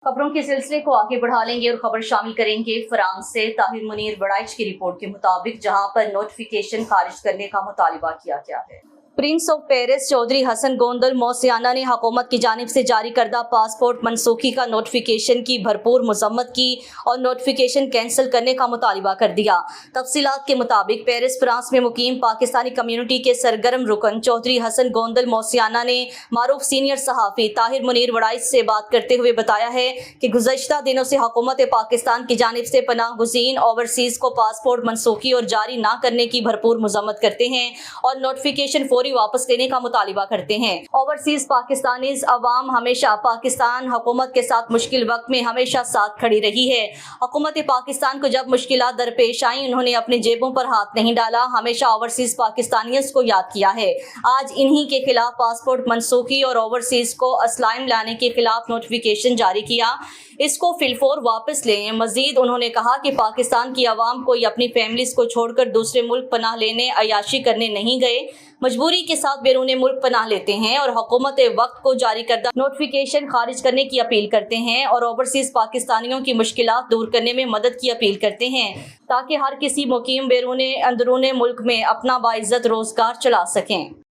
खबरों के सिलसिले को आगे बढ़ा लेंगे और खबर शामिल करेंगे फ्रांस से। ताहिर मुनीर वड़ाइच की रिपोर्ट के मुताबिक जहां पर नोटिफिकेशन खारिज करने का मुतालिबा किया गया है, prince of Paris Chaudhry Hassan Gondal मौसियाना ने हुकूमत की जानिब से जारी करदा पासपोर्ट मनसूखी का नोटिफिकेशन की भरपूर मजम्मत की और नोटिफिकेशन कैंसिल करने का मुतालिबा कर दिया। तफसीलात के मुताबिक पेरिस फ्रांस में मुकीम पाकिस्तानी कम्युनिटी के सरगर्म रुकन चौधरी हसन गोंदल मौसियाना ने मारूफ सीनियर सहाफ़ी ताहिर मुनीर वड़ाइच से बात करते हुए बताया है कि गुज़श्ता दिनों से हुकूमत पाकिस्तान की जानिब से पनाह गुज़ीन ओवरसीज़ को पासपोर्ट मनसूखी और जारी ना करने की भरपूर मजम्मत करते हैं और नोटिफिकेशन फौरी वापस लेने का मुतालिबा करते हैं। ओवरसीज पाकिस्तानीज अवाम हमेशा पाकिस्तान हुकूमत के साथ मुश्किल वक्त में हमेशा साथ खड़ी रही है। हुकूमत पाकिस्तान को जब मुश्किलात दरपेश आई उन्होंने अपने जेबों पर हाथ नहीं डाला, हमेशा ओवरसीज पाकिस्तानियंस को याद किया है। आज इन्हीं के खिलाफ पासपोर्ट मनसूखी और ओवरसीज को अस्लाम लाने के खिलाफ नोटिफिकेशन जारी किया, इसको फिलफौर वापस लें। मजीद उन्होंने कहा कि पाकिस्तान की अवाम कोई अपनी फैमिलीज को छोड़कर दूसरे मुल्क पनाह लेने अयाशी करने नहीं गए, मजबूरी के साथ बैरून मुल्क पनाह लेते हैं और हुकूमत वक्त को जारी करदा नोटिफिकेशन खारिज करने की अपील करते हैं और ओवरसीज पाकिस्तानियों की मुश्किलात दूर करने में मदद की अपील करते हैं ताकि हर किसी मुकीम बैरून अंदरून मुल्क में अपना बाइज्जत रोजगार चला सकें।